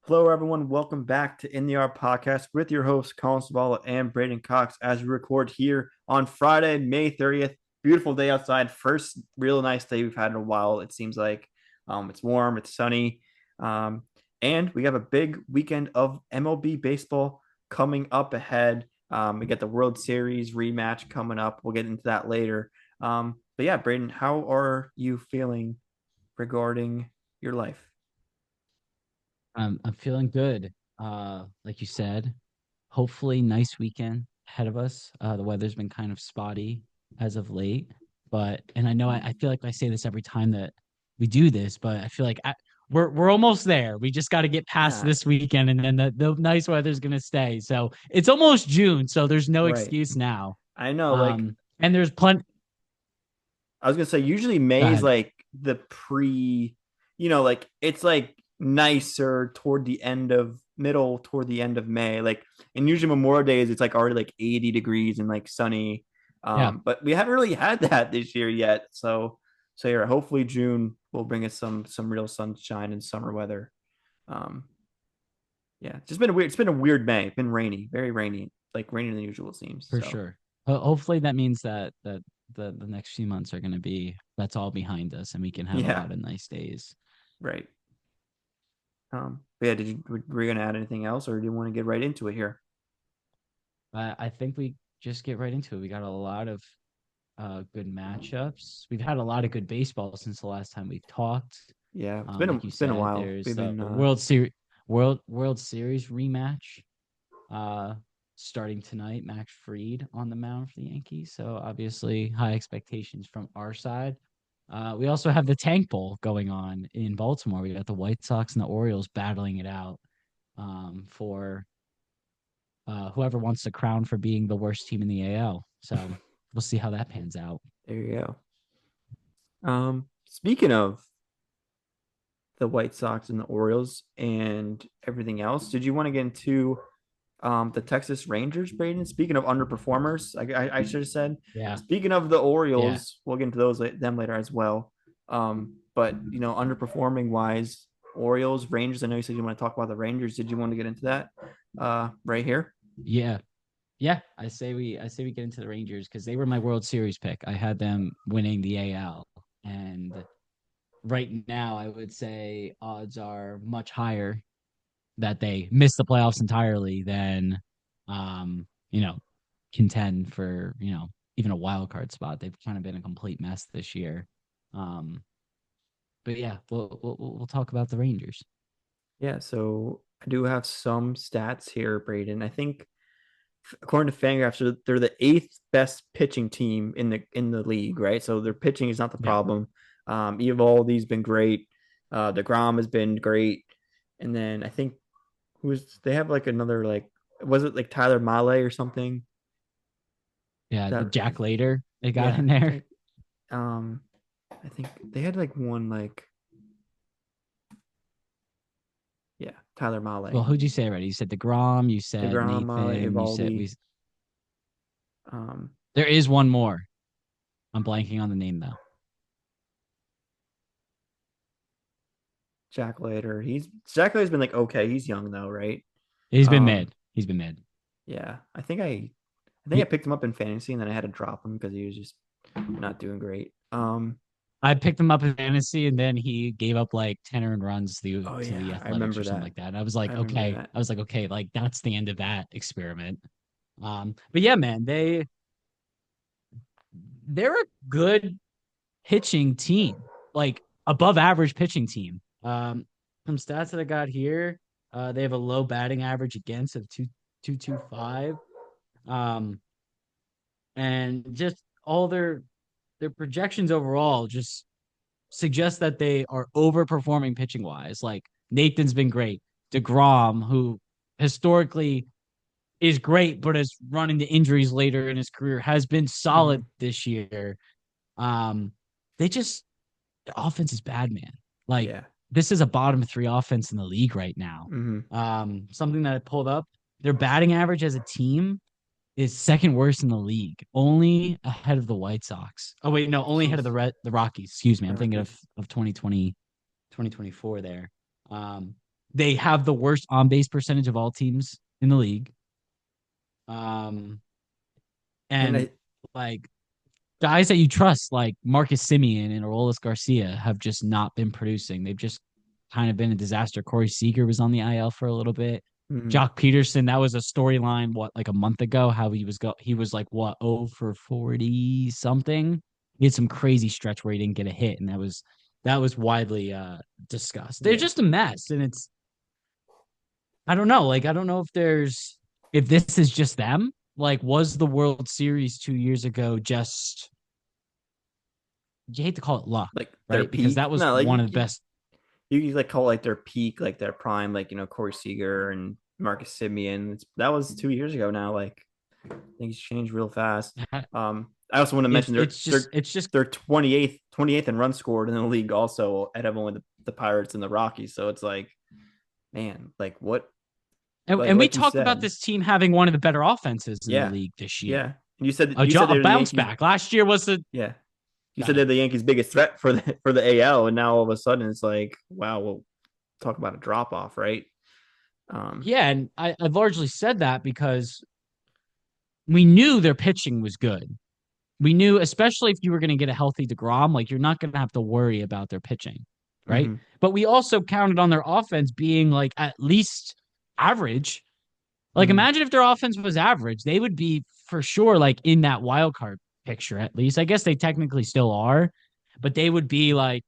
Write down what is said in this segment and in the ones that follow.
Hello, everyone. Welcome back to In the Art Podcast with your hosts, Colin Savala and Braden Cox, as we record here on Friday, May 30th. Beautiful day outside. First real nice day we've had in a while, it seems like. It's warm, it's sunny. Um, and we have a big weekend of MLB baseball coming up ahead. We get the World Series rematch coming up. We'll get into that later. But yeah, Braden, how are you feeling regarding your life? I'm feeling good. Like you said, hopefully nice weekend ahead of us. The weather's been kind of spotty as of late, but and I know I feel like I say this every time that we do this, but I feel like we're almost there. We just got to get past Nah, this weekend, and then the nice weather's gonna stay. So it's almost June, so there's no right. excuse now. I know, like And there's plenty. I was gonna say, usually Go May is ahead. like the pre, like it's like nicer toward the end of middle toward the end of May. Like, and usually Memorial Days, it's like already like 80 degrees and like sunny. Yeah, But we haven't really had that this year yet. So yeah, hopefully June will bring us some real sunshine and summer weather. Um, yeah, it's been a weird May. It's been rainy, very rainy, like rainier than usual it seems. for So sure. Hopefully that means that the next few months are going to be that's all behind us and we can have a yeah, lot of nice days. right. But yeah, were you gonna add anything else, or do you want to get right into it here? I think we just get right into it. We got a lot of good matchups. We've had a lot of good baseball since the last time we've talked. Yeah, Like you it's been a said, while. there's We've the been World Series rematch uh starting tonight. Max Fried on the mound for the Yankees. So obviously high expectations from our side. We also have the Tank Bowl going on in Baltimore. We got the White Sox and the Orioles battling it out for whoever wants the crown for being the worst team in the AL. So we'll see how that pans out. there you go. Speaking of the White Sox and the Orioles and everything else, did you want to get into the Texas Rangers, Braden? Speaking of underperformers, I should have said. Yeah, Speaking of the yeah, Orioles, we'll get into them later as well. But underperforming wise, Orioles, Rangers. I know you said you want to talk about the Rangers. Did you want to get into that right here? yeah, yeah. I say we get into the Rangers because they were my World Series pick. I had them winning the AL, and right now I would say odds are much higher that they miss the playoffs entirely than, you know, contend for even a wild card spot. They've kind of been a complete mess this year. Um, but yeah, we'll talk about the Rangers. Yeah, so I do have some stats here, Braden. I think according to Fangraphs, they're the eighth best pitching team in the league, right? So their pitching is not the Yeah. problem. Evaldi's been great. DeGrom has been great, and then I think who's they have like another like was it like Tyler Mahle or something Yeah, that Jack Later they got yeah in there. Jake, um I think they had like one like yeah Tyler Well, Mahle, who'd you say already? You said DeGrom, you said DeGrom, Mahle, Nathan, you said Evaldi, we um there is one more. I'm blanking on the name though. Jack Later. Jack Later's been like okay. He's young though, right? He's been Um, mid. He's been mid. yeah, I think I He, picked him up in fantasy and then I had to drop him because he was just not doing great. I picked him up in fantasy, and then he gave up like 10 earned runs Oh to the yeah, I Athletics remember or something that. like that. And I was I like, remember okay. that. I was like, okay, like that's the end of that experiment. But yeah, man, they're a good pitching team, like above average pitching team. Some stats that I got here, they have a low batting average against of 2.225. Um, and just all their projections overall just suggest that they are overperforming pitching wise. Like Nathan's been great. DeGrom, who historically is great, but has run into injuries later in his career, has been Mm-hmm. solid this year. Um, they just the offense is bad, man. Like Yeah. this is a bottom three offense in the league right now. Mm-hmm. Something that I pulled up, their batting average as a team is second worst in the league, only ahead of the White Sox. Oh wait, no, only ahead of Jeez. the Rockies. Excuse me, I'm thinking Rockies. of 2020, 2024 there. Um, They have the worst on base percentage of all teams in the league. And And like guys that you trust, like Marcus Simeon and Aroldis Garcia, have just not been producing. They've just kind of been a disaster. Corey Seager was on the IL for a little bit. mhm, Jock Peterson, that was a storyline, like a month ago, how he was like what, 0 for 40 something. He had some crazy stretch where he didn't get a hit, and that was widely discussed. They're yeah, just a mess, and it's I don't know. Like, I don't know if this is just them. Like, was the World Series 2 years ago just you hate to call it luck, like their right? Because peak. that was No, like one of the best. you like call like their peak, like their prime, like Corey Seager and Marcus Simeon. That was 2 years ago now. Like things change real fast. I also want to mention they're they're It's just they're 28th in runs scored in the league, also ahead of only the Pirates and the Rockies. So it's like, man, like what, and we like you talked about said, this team having one of the better offenses in the yeah, league this year. yeah. And you said A they're the bounce Yankees. back. Last year was a Yeah, you Go said they're ahead. the Yankees' biggest threat for the AL, and now all of a sudden it's like, wow, well, talk about a drop off, right? Um, Yeah, and I've largely said that because we knew their pitching was good. We knew, especially if you were going to get a healthy DeGrom, like you're not going to have to worry about their pitching, right? mhm, But we also counted on their offense being like at least average. Like mhm, imagine if their offense was average, they would be for sure like in that wild card picture at least. I guess they technically still are, but they would be like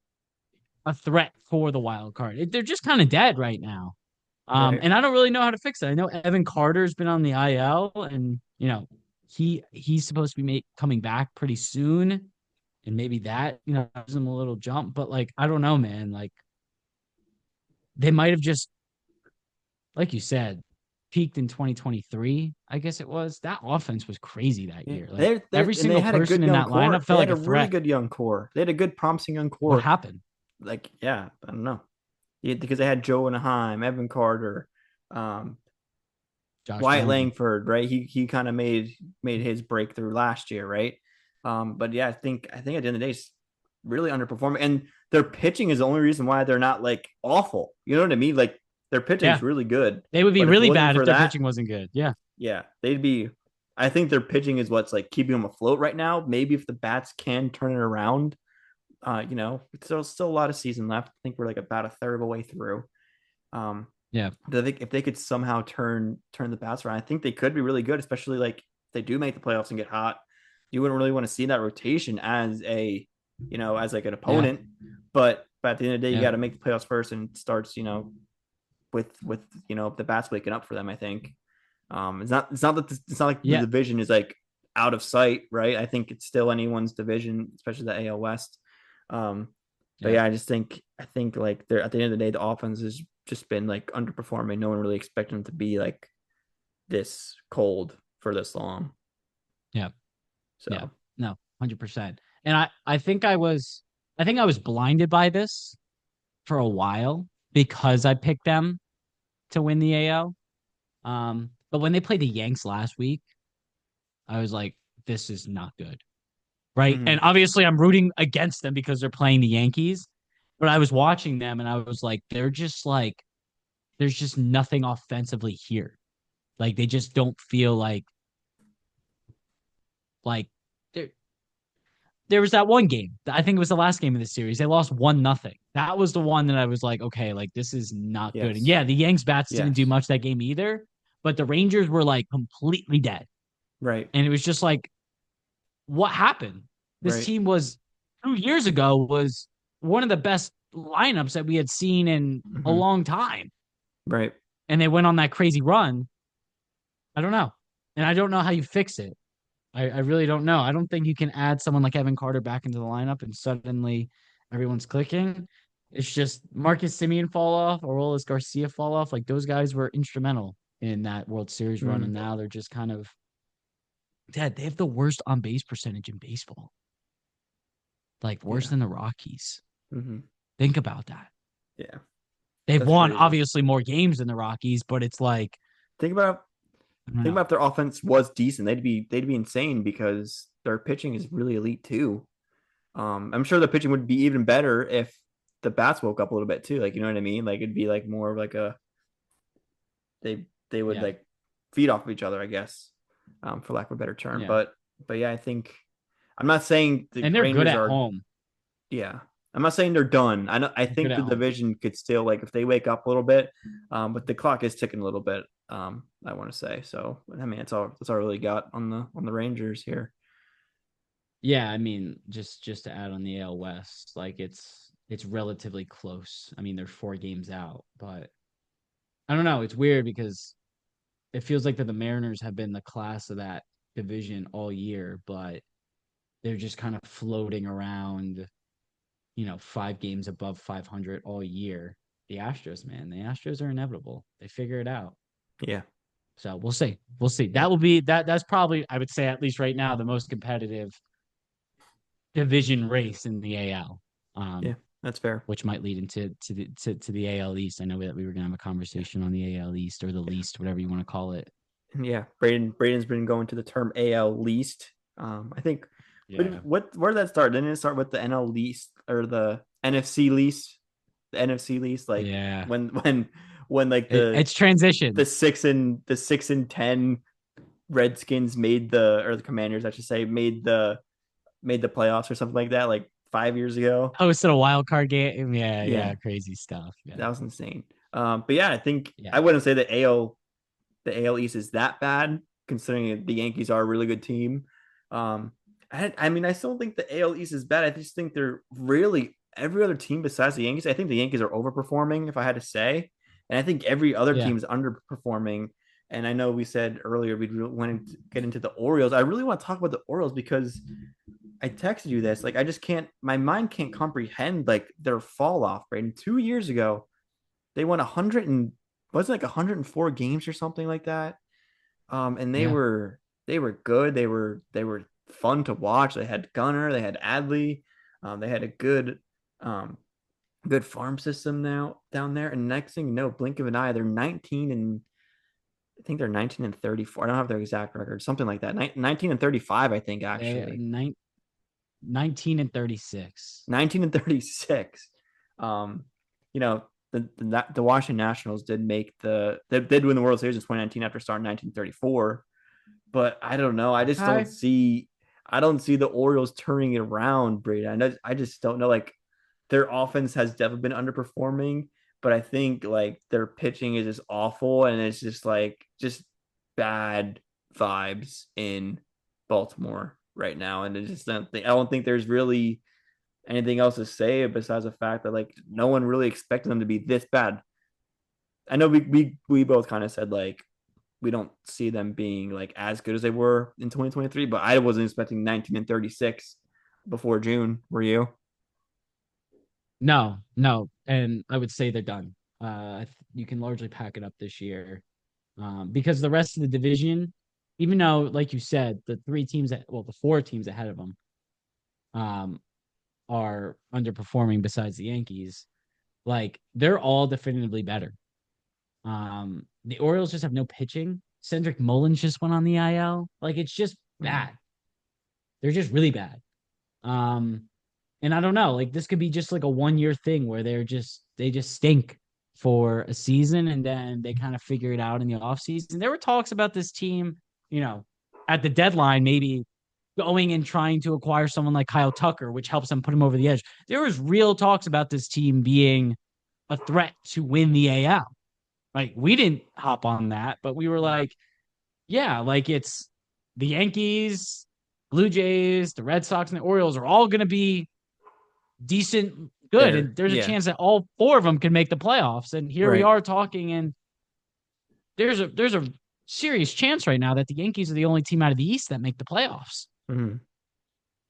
a threat for the wild card. They're just kind of dead right now. right. And I don't really know how to fix it. I know Evan Carter's been on the IL, and he's supposed to be coming back pretty soon, and maybe that gives him a little jump. But like I don't know, man. Like they might have just, like you said, peaked in 2023. I guess it was that offense was crazy that Yeah, year. Like every and they single had a person good in young that lineup core. They felt had like a a really threat. good young core. They had a good, promising young What core. happened? Like, yeah, I don't know. Yeah, because they had Joe Anaheim, Evan Carter, um, Josh Wyatt Bell. Langford, right? He kind of made his breakthrough last year, right? But yeah, I think at the end of the day, it's really underperforming, and their pitching is the only reason why they're not like awful. You know what I mean? Like their pitching is Yeah, really good, they would be but if it really wasn't bad if for their that, pitching wasn't good. Yeah, yeah, they'd be. I think their pitching is what's like keeping them afloat right now. Maybe if the bats can turn it around, it's still a lot of season left. I think we're like about a third of the way through. Um, yeah, I think if they could somehow turn the bats around, I think they could be really good, especially like if they do make the playoffs and get hot. You wouldn't really want to see that rotation as as like an yeah, opponent. But at the end of the day, you yeah, got to make the playoffs first, and it starts, with the bats waking up for them. I think. It's not like the yeah, division is like out of sight, right? I think it's still anyone's division, especially the AL West. Um, but yeah, yeah, I think like they're at the end of the day, the offense has just been like underperforming. No one really expected them to be like this cold for this long. yeah, yeah. So No, 100%. And I think I was blinded by this for a while because I picked them to win the AL. But when they played the Yanks last week, I was like, this is not good. Right. mm-hmm. And obviously I'm rooting against them because they're playing the Yankees. But I was watching them and I was like, there's just nothing offensively here. Like they just don't feel like there there was that one game. I think it was the last game of the series. They lost 1-0. That was the one that I was like, okay, like this is not good. And Yes, yeah, the Yanks bats didn't do yes, much that game either, but the Rangers were like completely dead. right, And it was just like, what happened? This right, team was 2 years ago was one of the best lineups that we had seen in a mm-hmm. long time. Right, And they went on that crazy run. I don't know. And I don't know how you fix it. I really don't know. I don't think you can add someone like Evan Carter back into the lineup and suddenly everyone's clicking. It's just Marcus Simeon fall off, Aroldis Garcia fall off. Like those guys were instrumental in that World Series run, mm-hmm. and now they're just kind of dead. They have the worst on base percentage in baseball, like worse Yeah, than the Rockies. mm-hmm. Think about that. Yeah, They've that's won crazy. obviously more games than the Rockies, but it's like Think about I don't think know. about if their offense was decent, they'd be insane because their pitching is really elite too. I'm sure the pitching would be even better if the bats woke up a little bit too. Like, you know what I mean? Like, it'd be like more of like a they would Yeah. like feed off of each other, I guess, for lack of a better term. Yeah. But yeah, I think I'm not saying the And they're good Rangers at are. home. Yeah, I'm not saying they're done. I know. I They're good think at the home. division could still like if they wake up a little bit, but the clock is ticking a little bit. I want to say so. I mean, that's all I really got on the Rangers here. Yeah, I mean, just to add on the AL West, like it's relatively close. I mean, they're 4 games out, but I don't know. It's weird because it feels like that the Mariners have been the class of that division all year, but they're just kind of floating around, 5 games above 500 all year. The Astros, man, the Astros are inevitable. They figure it out. Yeah, So we'll see. We'll see. yeah, That will be that's probably, I would say, at least right now, the most competitive division race in the AL. yeah. That's fair. Which might lead into to the AL East. I know that we were gonna have a Yeah, conversation on the AL East or the yeah. least, whatever you want to call it. Yeah, Braden's been going to the term AL least. I think Yeah. where did that start? Didn't it start with the NL least or the NFC least? The NFC least, like Yeah. when like It's transitioned. the 6-10 Redskins made the or the Commanders, I should say, made the playoffs or something like that, like 5 years ago. Hosted a wild card game. Yeah, Yeah, yeah, crazy stuff. Yeah. that was insane. But yeah, I think I Yeah. wouldn't say the AL East is that bad, considering the Yankees are a really good team. Um, I mean, I still think the AL East is bad. I just think they're really every other team besides the Yankees. I think the Yankees are overperforming, if I had to say, and I think every other Yeah. team is underperforming. And I know we said earlier we'd want to get into the Orioles. I really want to talk about the Orioles because I texted you this. Like, I just can't. My mind can't comprehend like their fall off. Right, and 2 years ago they won 100 and was it like 104 games or something like that. And Yeah. they were good. They were fun to watch. They had Gunner, they had Adley, they had a um, good farm system now down there. And next thing you know, blink of an eye, they're 19 and I think they're 19 and 34. I don't have their exact record, something like that. 19 and 35, I think They actually. 19 and 36. 19 and 36. Um, you know, the Washington Nationals did make they did win the World Series in 2019 after starting 1934. But I don't know. Okay. I don't see the Orioles turning it around, Brady. I just don't know. Like their offense has definitely been underperforming, but I think like their pitching is just awful and it's just like just bad vibes in Baltimore right now. And I don't think there's really anything else to say besides the fact that like no one really expected them to be this bad. I know we both kind of said like we don't see them being like as good as they were in 2023, but I wasn't expecting 19 and 36 before June. Were you? No, no. And I would say they're done. You can largely pack it up this year. Because the rest of the division, even though, like you said, the 4 teams ahead of them, um, are underperforming besides the Yankees, like they're all definitively better. The Orioles just have no pitching. Cedric Mullins just went on the IL. Like it's just Mm, bad. They're just really bad. Um, and I don't know, like this could be just like a 1 year thing where they just stink for a season and then they kind of figure it out in the offseason. There were talks about this team, you know, at the deadline, maybe going and trying to acquire someone like Kyle Tucker, which helps them put him over the edge. There was real talks about this team being a threat to win the AL. Like we didn't hop on that, but we were like, yeah, like it's the Yankees, Blue Jays, the Red Sox, and the Orioles are all going to be decent, good, there, and there's a yeah, chance that all 4 of them can make the playoffs. And here we right. are talking, and there's a serious chance right now that the Yankees are the only team out of the East that make the playoffs. Mm,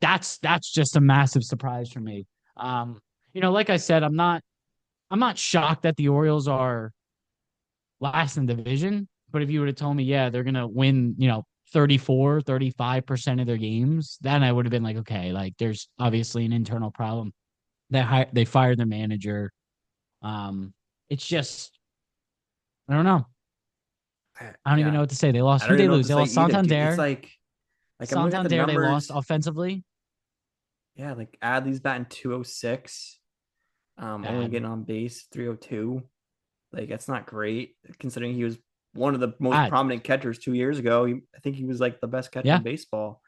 That's just a massive surprise for me. Um, like I said, I'm not shocked that the Orioles are last in the division. But if you would have told me, yeah, they're gonna win, 34, 35% of their games, then I would have been like, okay, like there's obviously an internal problem. They fired their manager. Um, it's just I don't know. I don't even yeah, know what to say. They I lost. don't Who even they know what lose? to They say lost either, dude. It's Santander. like I'm looking at the They lost numbers. offensively. Yeah, like Adley's batting 206. Only Bad. getting on base 302. Like that's not great considering he was one of the most Bad. prominent catchers 2 years ago. I think he was like the best catcher in Yeah. baseball.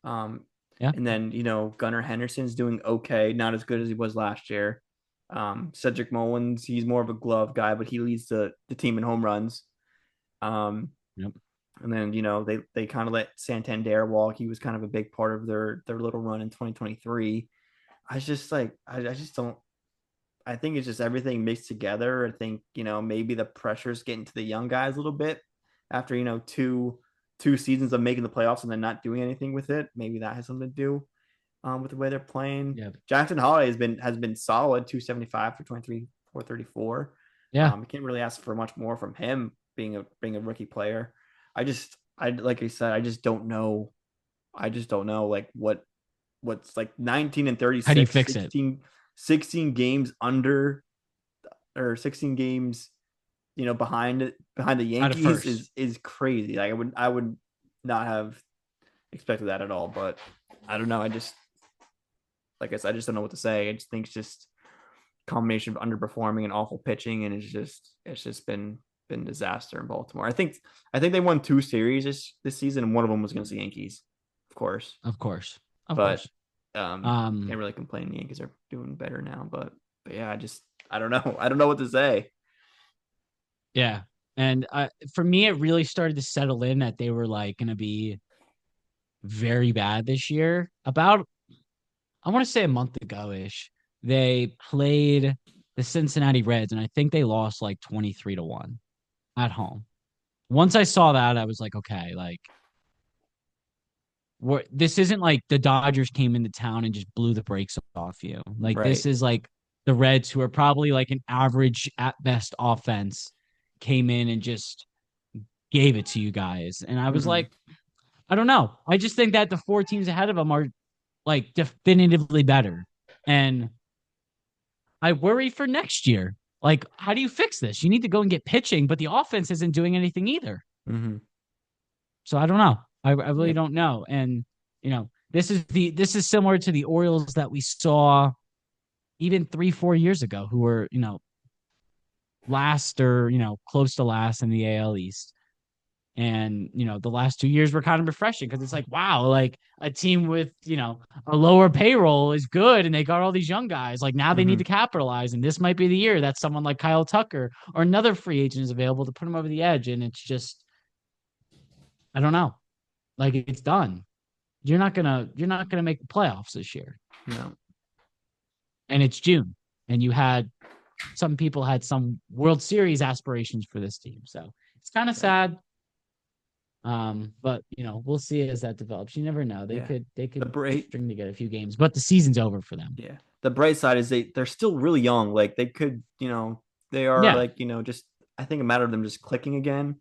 Um, Yeah. and then Gunnar Henderson's doing okay, not as good as he was last year. Cedric Mullins, he's more of a glove guy, but he leads the team in home runs. Um, Yep. and then they kind of let Santander walk. He was kind of a big part of their little run in 2023. I just like I just don't. I think it's just everything mixed together. I think maybe the pressure's getting to the young guys a little bit after two seasons of making the playoffs and then not doing anything with it. Maybe that has something to do with the way they're playing. Yeah. Jackson Holiday has been solid, 275 for 23, 434. Yeah. I can't really ask for much more from him being a rookie player. I like I said, I just don't know. I just don't know like what's like 19 and How do you 36, fix it? 16 games under or 16 games, behind the Out of Yankees first. is crazy. Like I would not have expected that at all, but I don't know. I just like I said, I just don't know what to say. I just think it's just a combination of underperforming and awful pitching, and it's just been disaster in Baltimore. I think they won two series this season, and one of them was against the Yankees, of course. Of course. Of But course. can't Um, really complain. The Yankees are doing better now, but yeah, I don't know. I don't know what to say. yeah. And for me, it really started to settle in that they were like going to be very bad this year. About, I want to say a month ago ish, they played the Cincinnati Reds, and I think they lost like 23-1 at home. Once I saw that, I was like, okay, like, this isn't like the Dodgers came into town and just blew the brakes off you. Like, this Right. is like the Reds, who are probably like an average at best offense, came in and just gave it to you guys. And I was Mm-hmm. like, I don't know. I just think that the four teams ahead of them are like definitively better. And I worry for next year. Like, how do you fix this? You need to go and get pitching, but the offense isn't doing anything either. Mm-hmm. So I don't know. I really Yeah. don't know. And this is similar to the Orioles that we saw even 3-4 years ago, who were last or close to last in the AL East. And the last 2 years were kind of refreshing because it's like, wow, like a team with a lower payroll is good, and they got all these young guys. Like, now they need Mm-hmm. to capitalize, and this might be the year that someone like Kyle Tucker or another free agent is available to put him over the edge. And it's just, I don't know, like, it's done. You're not gonna make the playoffs this year, No. and it's June, and some people had some World Series aspirations for this team, so it's kind of Right. sad. But we'll see as that develops. You never know. They Yeah. could they The could bright. string together a few games, but the season's over for them. Yeah. The bright side is they're still really young. Like they could, they are Yeah, like, just I think a matter of them just clicking again,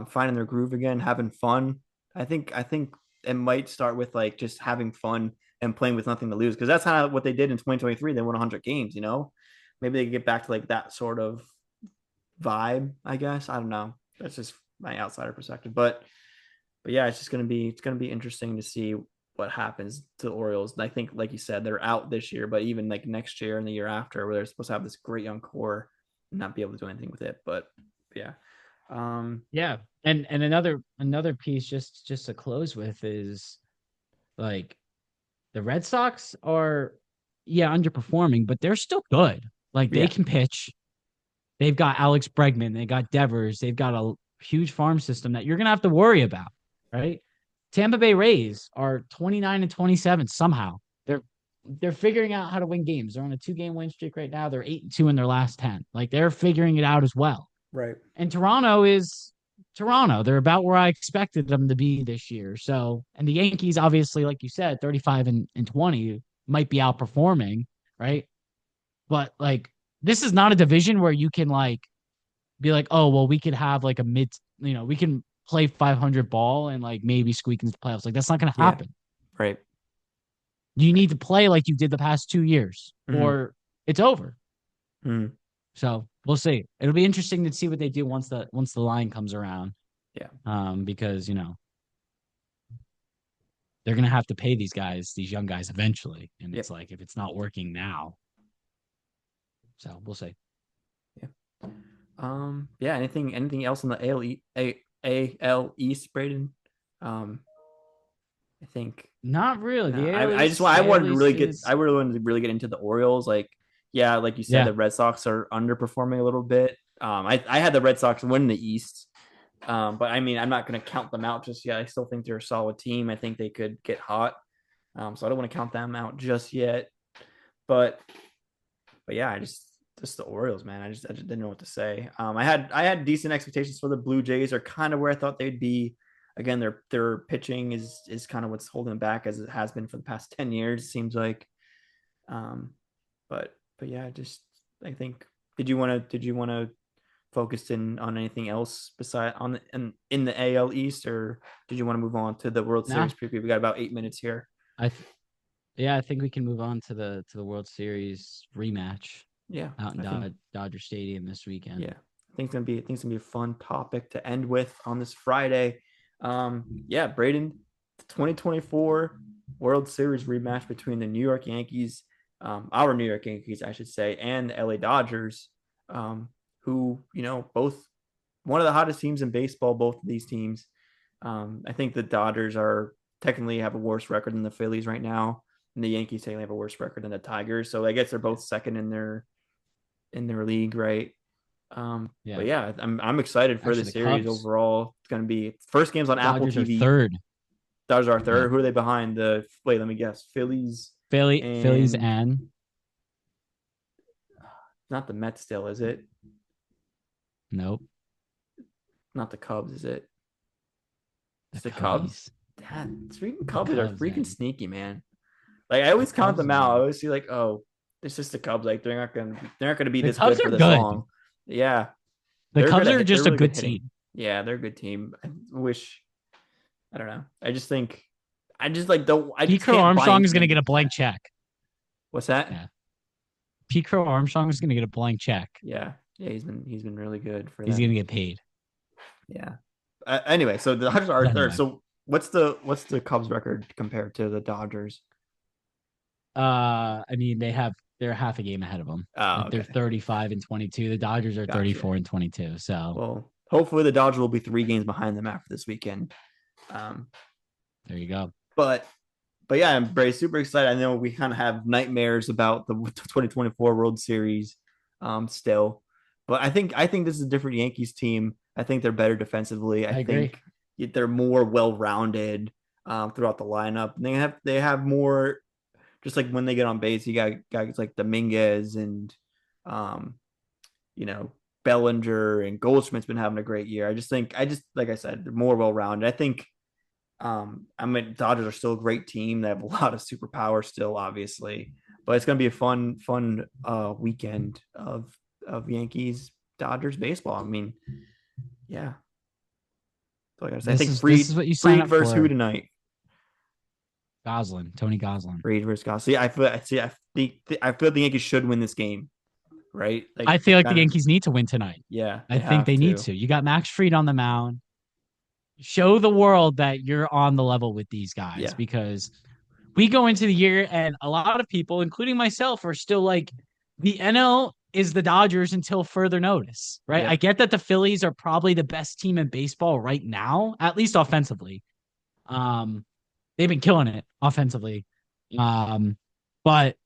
finding their groove again, having fun. I think it might start with like just having fun and playing with nothing to lose because that's kind of what they did in 2023. They won 100 games. Maybe they could get back to like that sort of vibe, I guess. I don't know. That's just my outsider perspective. But yeah, it's gonna be interesting to see what happens to the Orioles. And I think, like you said, they're out this year, but even like next year and the year after, where they're supposed to have this great young core and not be able to do anything with it. But yeah. yeah. And another piece just to close with is like the Red Sox are, yeah, underperforming, but they're still good. Like, they Yeah. can pitch. They've got Alex Bregman. They got Devers. They've got a huge farm system that you're going to have to worry about, right? Tampa Bay Rays are 29 and 27 somehow. They're figuring out how to win games. They're on a 2-game win streak right now. They're 8-2 in their last 10. Like, they're figuring it out as well. Right. And Toronto is Toronto. They're about where I expected them to be this year. So, and the Yankees, obviously, like you said, 35 and 20 might be outperforming, right? But like, this is not a division where you can like be like, oh, well, we could have like a we can play 500 ball and like maybe squeak into the playoffs. Like, that's not going to Yeah. happen. Right. You need to play like you did the past 2 years, Mm-hmm. or it's over. Mm-hmm. So we'll see. It'll be interesting to see what they do once the line comes around. Yeah. Because they're gonna have to pay these young guys eventually, and it's Yep. like, if it's not working now, so we'll see. Yeah. Yeah. Anything else in the AL East, Braden? Um, I think Not really. no. The AL I AL wanted to really East get. I is really wanted to really get into the Orioles. Like, yeah, like you said, yeah. the Red Sox are underperforming a little bit. I had the Red Sox win the East. But I mean, I'm not going to count them out just yet. I still think they're a solid team. I think they could get hot. So I don't want to count them out just yet. But yeah, just the Orioles, man. I just didn't know what to say. I had decent expectations for the Blue Jays. Are kind of where I thought they'd be. Again, their pitching is kind of what's holding them back as it has been for the past 10 years. It seems like. Um, but yeah, just I think. Did you want to focus in on anything else beside on in the AL East, or did you want to move on to the World Nah, Series preview? We got about 8 minutes here. I th- yeah, I think we can move on to the World Series rematch Yeah, out in I think Dodger Stadium this weekend. yeah, I think it's gonna be a fun topic to end with on this Friday. Yeah, Braden, the 2024 World Series rematch between the New York Yankees, our New York Yankees, I should say, and the LA Dodgers, who both one of the hottest teams in baseball. Both of these teams. I think the Dodgers are technically have a worse record than the Phillies right now, and the Yankees technically have a worse record than the Tigers. So I guess they're both second in their league, right? But Yeah. yeah, I'm excited for the Actually, the series Cubs, overall. It's going to be first games on Apple Dodgers are TV. third. Dodgers are Yeah. third. Who are they behind? The wait, let me guess. Phillies Phillies and and not the Mets. Still, is it? nope, Not the Cubs, is it? the It's the Cubs. Cubbies. Dad, freaking The Cubs are Cubs, freaking man. sneaky, man. Like I The always count Cubs, them out. I man. always see like, oh, it's just the Cubs. Like they're not gonna be The this Cubs good for are this good. long. Yeah, The they're good Cubs at are hit. They're just a really good good hitting. team. Yeah, they're a good team. I wish. I don't know. I just think. I just like don't. I Pete just Crow can't buy Armstrong into is the going to get a Yankees. Yeah. blank check. What's that? Yeah. Pete Crow Armstrong is going to get a blank check. Yeah. Yeah. He's been really good for He's going them. to get paid. Yeah. Anyway, so the Dodgers are But third. anyway, So what's the Cubs record compared to the Dodgers? I mean, they're half a game ahead of them. Oh, Like they're okay. 35 and 22. The Dodgers are Gotcha. 34 and 22. So Well, hopefully the Dodgers will be 3 games behind them after this weekend. Um, there you go. but yeah, I'm very super excited. I know we kind of have nightmares about the 2024 World Series still, but I think this is a different Yankees team. I think they're better defensively. I I agree. think they're more well rounded throughout the lineup. They have more just like when they get on base. You got guys like Dominguez and um, you know Bellinger and Goldschmidt's been having a great year. I just like I said, they're more well rounded. I think I mean, Dodgers are still a great team. They have a lot of superpower still, obviously, but it's going to be a fun weekend of Yankees Dodgers baseball. I mean, yeah, that's all I got to say. I think This is what you sign Freed up versus who for. tonight? Goslin, Tony Goslin. Freed versus Goss. I feel the Yankees should win this game, right? Like I feel like the kind of, Yankees need to win tonight. yeah, I they think have they need to. to. You got Max Fried on the mound. Show the world that you're on the level with these guys Yeah, because we go into the year and a lot of people, including myself, are still like the NL is the Dodgers until further notice, right? I yep. get that the Phillies are probably the best team in baseball right now, at least offensively. Um, they've been killing it offensively. But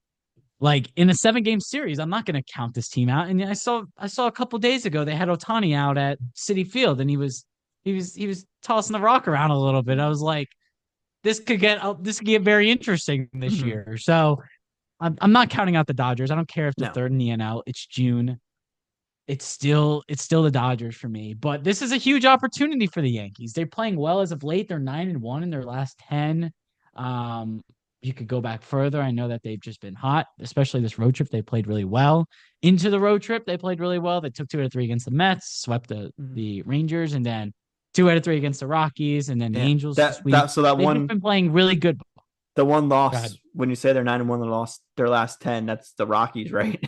like in a 7 game series, I'm not going to count this team out. And I saw a couple days ago they had Otani out at City Field, and he was tossing the rock around a little bit. I was like, this could get very interesting this Mm-hmm. year. So I'm not counting out the Dodgers. I don't care if they're No, third in the NL. It's June. It's still the Dodgers for me. But this is a huge opportunity for the Yankees. They're playing well as of late. They're 9-1 in their last 10. Um, you could go back further. I know that they've just been hot, especially this road trip. They played really well. Into the road trip, they played really well. They took 2 out of 3 against the Mets, swept mm-hmm. the Rangers, and then 2 out of 3 against the Rockies, and then the Yeah, Angels this that week. so that They've just one been playing really good. the one Go ahead. loss when you say they're 9-1, they lost their last 10. That's the Rockies, right?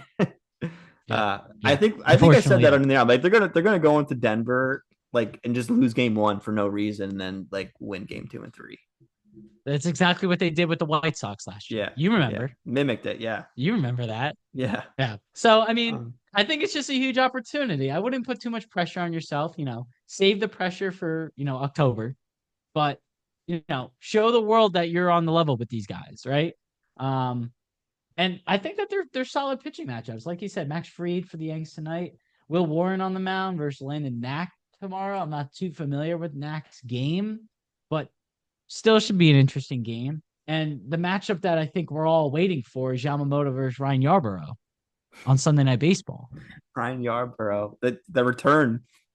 Yeah. I Yeah. think I said Unfortunately, that yeah. on the air. Like they're gonna go into Denver like and just lose game one for no reason, and then like win game two and three. That's exactly what they did with the White Sox last year. Yeah, You yeah, remember. mimicked it. Yeah, You remember that. yeah. Yeah. So, I mean, Um, I think it's just a huge opportunity. I wouldn't put too much pressure on yourself. Save the pressure for October, but show the world that you're on the level with these guys, right? Um, and I think that they're solid pitching matchups. Like you said, Max Fried for the Yanks tonight. Will Warren on the mound versus Landon Knack tomorrow. I'm not too familiar with Knack's game, but still should be an interesting game. And the matchup that I think we're all waiting for is Yamamoto versus Ryan Yarborough on Sunday Night Baseball. Ryan Yarborough, the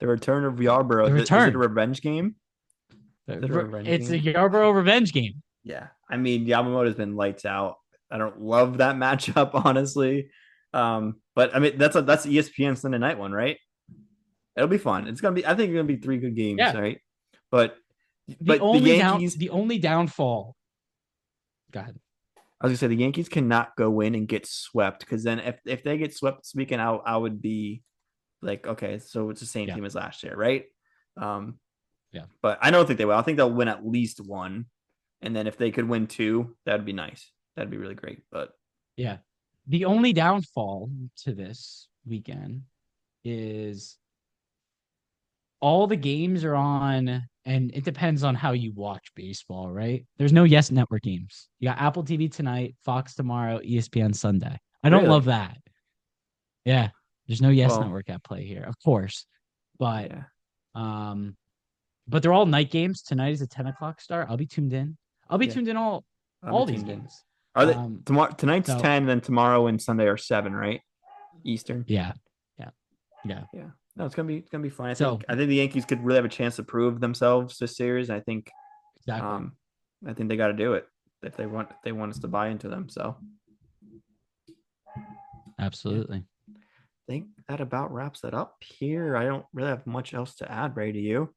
return of Yarborough. The Is it a return. revenge game? Is it a revenge It's a game? Yarborough revenge game. Yeah, I mean Yamamoto's been lights out. I don't love that matchup, honestly. But I mean that's the ESPN Sunday night one, right? It'll be fun. It's gonna be. I think it's gonna be three good games, Yeah. right? But The but the only down Yankees. the only downfall. Go ahead. I was gonna say the Yankees cannot go in and get swept because then if they get swept this weekend, I would be like, okay, so it's the same Yeah. team as last year, right? Um, Yeah. but I don't think they will. I think they'll win at least one, and then if they could win two, that'd be nice. That'd be really great. But Yeah. The only downfall to this weekend is all the games are on, and it depends on how you watch baseball, right? There's no Yes Network games. You got Apple TV tonight, Fox tomorrow, ESPN Sunday. I don't love really, that. Yeah. There's no Yes well, Network at play here, of course. But yeah, um, but they're all night games. Tonight is a 10 o'clock start. I'll be tuned in. I'll be yeah, tuned in I'll be all these tuned in. games. Are they Um, tomorrow? Tonight's so 10, then tomorrow and Sunday are 7, right? Eastern. yeah, yeah, yeah. Yeah. No, it's gonna be fun. I So think I think the Yankees could really have a chance to prove themselves this series. exactly. Um I think they got to do it if they want us to buy into them. So yeah, Absolutely. I think that about wraps that up here. I don't really have much else to add, Ray. To you?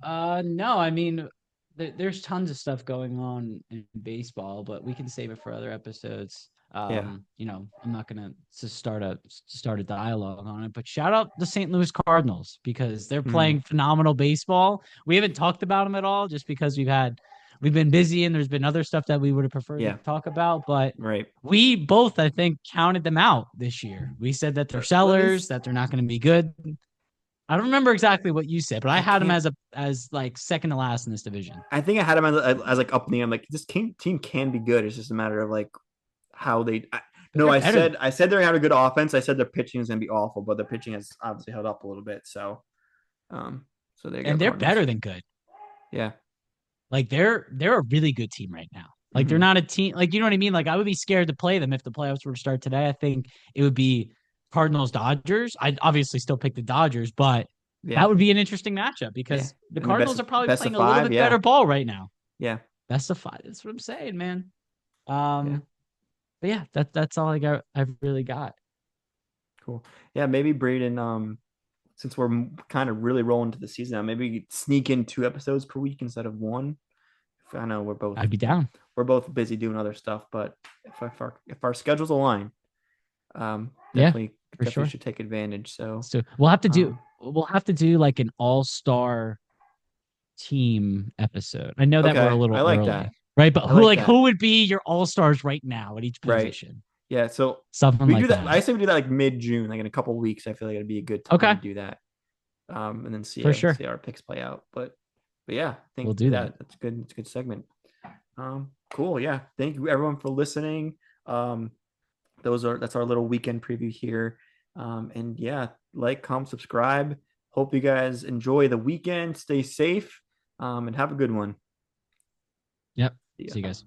No, I mean, there's tons of stuff going on in baseball, but we can save it for other episodes. Yeah. I'm not gonna start a dialogue on it, but shout out the St. Louis Cardinals because they're Hmm. playing phenomenal baseball. We haven't talked about them at all just because we've been busy and there's been other stuff that we would have preferred to Yeah. talk about, but Right. we both, I think, counted them out this year. We said that they're What sellers, is? that they're not going to be good. I don't remember exactly what you said, but I I had them can't. as like second to last in this division. I think I had them as like up in the end. Like this team can be good. It's just a matter of like how they. No, They're I better. said I said they're having a good offense. I said their pitching is gonna be awful, but their pitching has obviously held up a little bit. Um, so there you go, And they're Cardinals. better than good. Yeah. Like they're a really good team right now. Like they're Hmm. not a team like you know what I mean? Like I would be scared to play them if the playoffs were to start today. I think it would be Cardinals Dodgers. I'd obviously still pick the Dodgers, but Yeah. that would be an interesting matchup Yeah. because the And the best Cardinals of are probably best of playing a little five. bit Yeah. better ball right now. Yeah. Best of five. That's what I'm saying, man. Yeah. But yeah, that's all I've really got. Cool. Yeah. Maybe Braden. Since we're kind of really rolling to the season now, maybe sneak in 2 episodes per week instead of one. I know we're both I'd be down. we're both busy doing other stuff, but if our schedules align, Yeah, definitely for definitely sure. should take advantage. So So um, we'll have to do like an all-star team episode. I know that we're a okay, I little like early, that. right? But I like that. who would be your all-stars right now at each Right. position? Yeah. So Something we do like that. that. I say we do that like mid-June, like in a couple weeks. I feel like it'd be a good time to Okay, do that. And then see for how sure. see how our picks play out. But yeah, I We'll think do that. that's good. It's a good segment. Cool. Yeah. Thank you everyone for listening. Um, that's our little weekend preview here. And yeah, like, comment, subscribe. Hope you guys enjoy the weekend. Stay safe. And have a good one. Yep. See See you ya. guys.